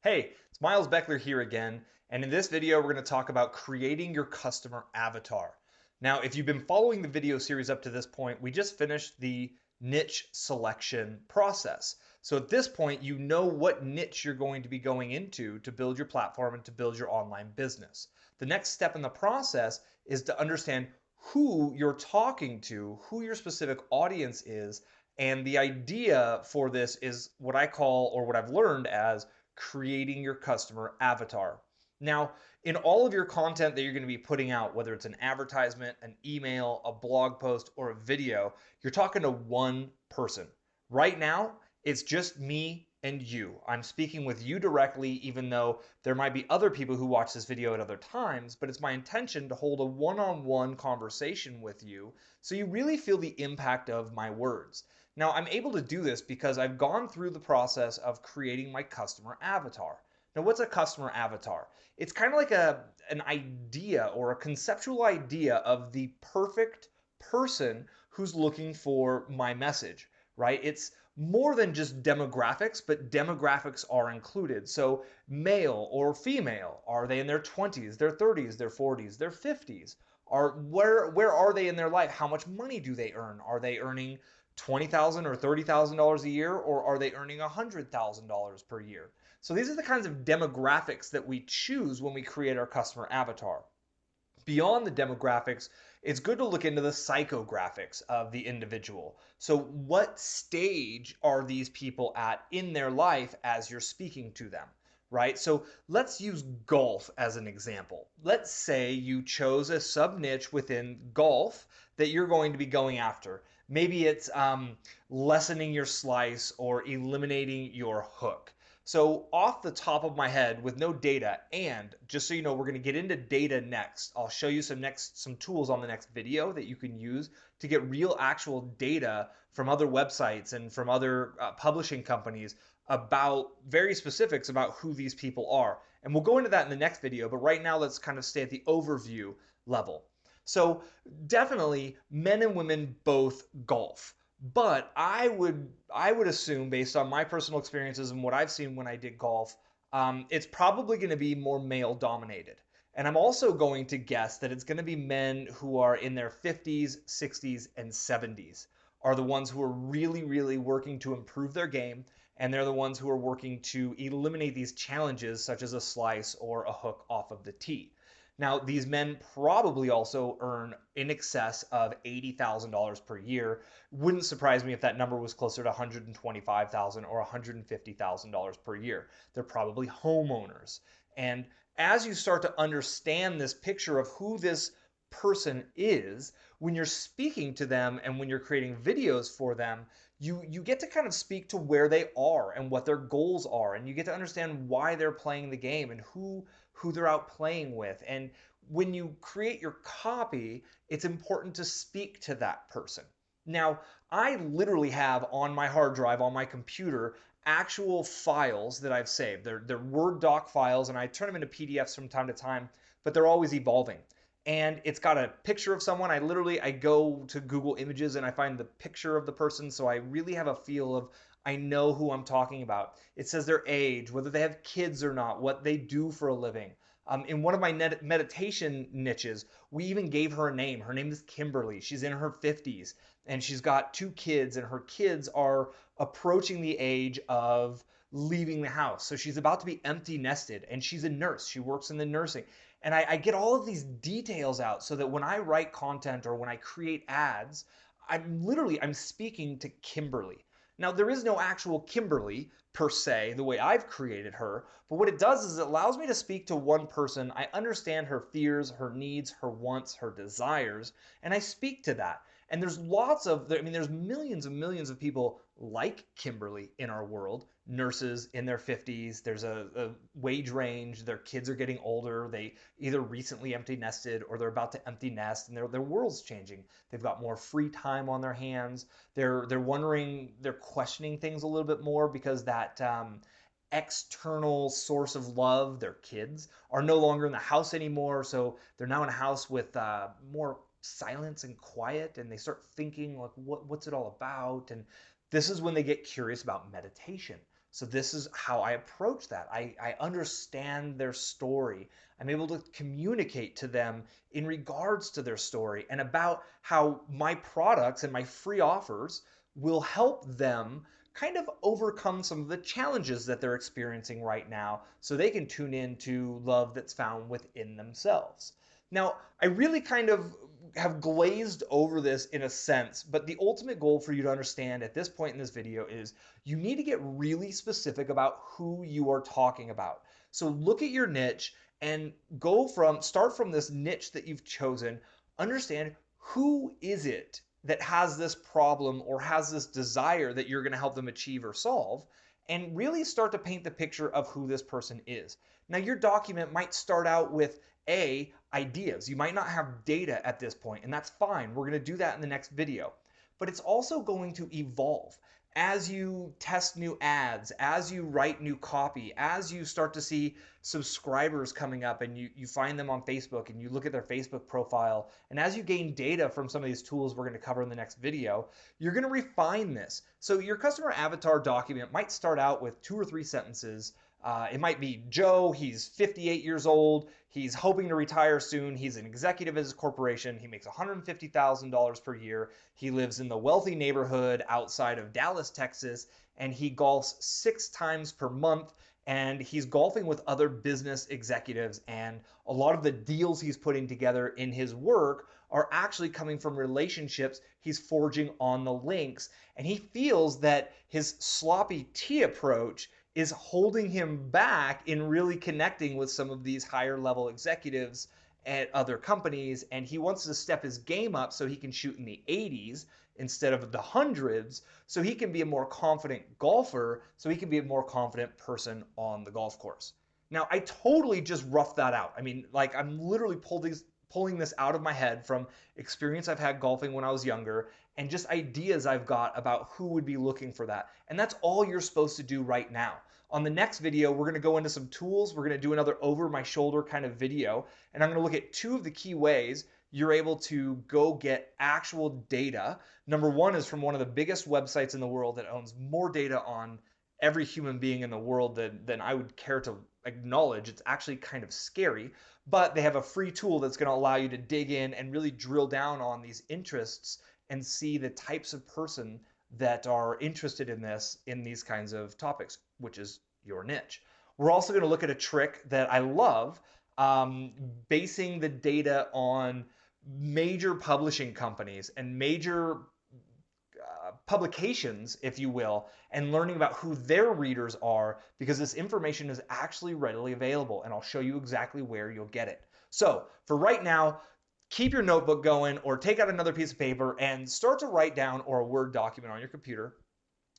Hey, it's Miles Beckler here again, and in this video we're going to talk about creating your customer avatar. Now, if you've been following the video series up to this point, we just finished the niche selection process. So at this point, you know what niche you're going to be going into to build your platform and to build your online business. The next step in the process is to understand who you're talking to, who your specific audience is, and the idea for this is what I call, or what I've learned as, creating your customer avatar. Now, in all of your content that you're going to be putting out, whether it's an advertisement, an email, a blog post, or a video, you're talking to one person. Right now, it's just me and you. I'm speaking with you directly, even though there might be other people who watch this video at other times, but it's my intention to hold a one-on-one conversation with you so you really feel the impact of my words. Now, I'm able to do this because I've gone through the process of creating my customer avatar. Now, what's a customer avatar? It's kind of like an idea or a conceptual idea of the perfect person who's looking for my message, right? It's more than just demographics, but demographics are included. So male or female, are they in their 20s, their 30s, their 40s, their 50s? Where are they in their life? How much money do they earn? Are they earning $20,000 or $30,000 a year, or are they earning $100,000 per year? So these are the kinds of demographics that we choose when we create our customer avatar. Beyond the demographics, it's good to look into the psychographics of the individual. So what stage are these people at in their life as you're speaking to them? Right? So let's use golf as an example. Let's say you chose a sub niche within golf that you're going to be going after. Maybe it's lessening your slice or eliminating your hook. So off the top of my head with no data, and just so you know, we're going to get into data next. I'll show you some tools on the next video that you can use to get real actual data from other websites and from other publishing companies about very specifics about who these people are. And we'll go into that in the next video, but right now let's kind of stay at the overview level. So definitely men and women both golf. But I would assume, based on my personal experiences and what I've seen when I did golf, it's probably going to be more male dominated. And I'm also going to guess that it's going to be men who are in their 50s, 60s, and 70s are the ones who are really, really working to improve their game. And they're the ones who are working to eliminate these challenges, such as a slice or a hook off of the tee. Now, these men probably also earn in excess of $80,000 per year. Wouldn't surprise me if that number was closer to $125,000 or $150,000 per year. They're probably homeowners. And as you start to understand this picture of who this person is, when you're speaking to them and when you're creating videos for them, you get to kind of speak to where they are and what their goals are, and you get to understand why they're playing the game and who they're out playing with. And when you create your copy, it's important to speak to that person. Now, I literally have on my hard drive on my computer actual files that I've saved. They're Word doc files, and I turn them into PDFs from time to time, but they're always evolving. And it's got a picture of someone. I go to Google Images and I find the picture of the person, so I really have a feel of, I know who I'm talking about. It says their age, whether they have kids or not, what they do for a living. In one of my meditation niches, we even gave her a name. Her name is Kimberly. She's in her 50s and she's got 2 kids, and her kids are approaching the age of leaving the house. So she's about to be empty nested, and she's a nurse. She works in the nursing. And I get all of these details out so that when I write content or when I create ads, I'm speaking to Kimberly. Now, there is no actual Kimberly per se, the way I've created her, but what it does is it allows me to speak to one person. I understand her fears, her needs, her wants, her desires, and I speak to that. And there's there's millions and millions of people like Kimberly in our world, nurses in their 50s. There's a wage range. Their kids are getting older. They either recently empty nested or they're about to empty nest, and their world's changing. They've got more free time on their hands. They're wondering, they're questioning things a little bit more because that external source of love, their kids, are no longer in the house anymore. So they're now in a house with more silence and quiet, and they start thinking like, what's it all about? And this is when they get curious about meditation. So this is how I approach that. I understand their story. I'm able to communicate to them in regards to their story and about how my products and my free offers will help them kind of overcome some of the challenges that they're experiencing right now so they can tune in to love that's found within themselves. Now, I really kind of have glazed over this in a sense, but the ultimate goal for you to understand at this point in this video is you need to get really specific about who you are talking about. So look at your niche and start from this niche that you've chosen. Understand who is it that has this problem or has this desire that you're going to help them achieve or solve, and really start to paint the picture of who this person is. Now, your document might start out with ideas. You might not have data at this point, and that's fine. We're going to do that in the next video. But it's also going to evolve as you test new ads, as you write new copy, as you start to see subscribers coming up and you find them on Facebook and you look at their Facebook profile, and as you gain data from some of these tools we're going to cover in the next video, you're going to refine this. So your customer avatar document might start out with 2 or 3 sentences. It might be Joe, he's 58 years old, he's hoping to retire soon, he's an executive at his corporation, he makes $150,000 per year, he lives in the wealthy neighborhood outside of Dallas, Texas, and he golfs 6 times per month, and he's golfing with other business executives, and a lot of the deals he's putting together in his work are actually coming from relationships he's forging on the links, and he feels that his sloppy T approach is holding him back in really connecting with some of these higher level executives at other companies, and he wants to step his game up so he can shoot in the 80s instead of the hundreds, so he can be a more confident golfer, so he can be a more confident person on the golf course. Now, I totally just roughed that out. I mean, like, I'm literally pulling this out of my head from experience I've had golfing when I was younger and just ideas I've got about who would be looking for that. And that's all you're supposed to do right now. On the next video, we're going to go into some tools. We're going to do another over my shoulder kind of video. And I'm going to look at 2 of the key ways you're able to go get actual data. Number 1 is from one of the biggest websites in the world that owns more data on every human being in the world than I would care to acknowledge. It's actually kind of scary, but they have a free tool that's going to allow you to dig in and really drill down on these interests and see the types of person that are interested in these kinds of topics, which is your niche. We're also going to look at a trick that I love, basing the data on major publishing companies and major publications, if you will, and learning about who their readers are, because this information is actually readily available, and I'll show you exactly where you'll get it. So for right now, keep your notebook going or take out another piece of paper and start to write down, or a Word document on your computer,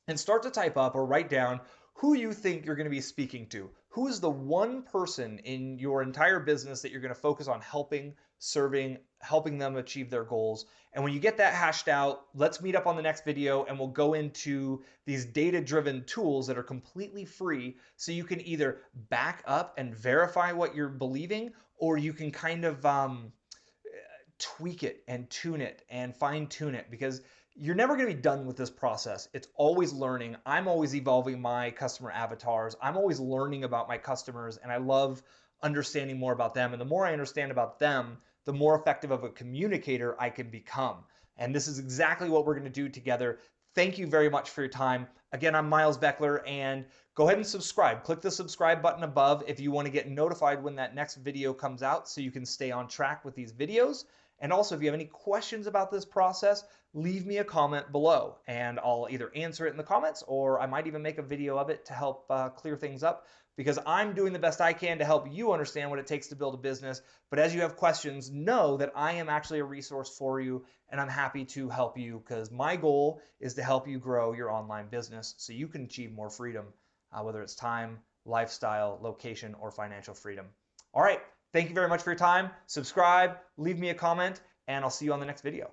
and start to type up or write down who you think you're going to be speaking to. Who is the one person in your entire business that you're going to focus on helping, serving, helping them achieve their goals? And when you get that hashed out, let's meet up on the next video and we'll go into these data-driven tools that are completely free, so you can either back up and verify what you're believing, or you can kind of tweak it and tune it and fine tune it, because you're never going to be done with this process. It's always learning. I'm always evolving my customer avatars. I'm always learning about my customers, and I love understanding more about them. And the more I understand about them, the more effective of a communicator I can become. And this is exactly what we're going to do together. Thank you very much for your time. Again, I'm Miles Beckler, and go ahead and subscribe. Click the subscribe button above if you want to get notified when that next video comes out, so you can stay on track with these videos. And also, if you have any questions about this process, leave me a comment below, and I'll either answer it in the comments, or I might even make a video of it to help clear things up, because I'm doing the best I can to help you understand what it takes to build a business. But as you have questions, know that I am actually a resource for you, and I'm happy to help you, because my goal is to help you grow your online business so you can achieve more freedom, whether it's time, lifestyle, location, or financial freedom. All right. Thank you very much for your time. Subscribe, leave me a comment, and I'll see you on the next video.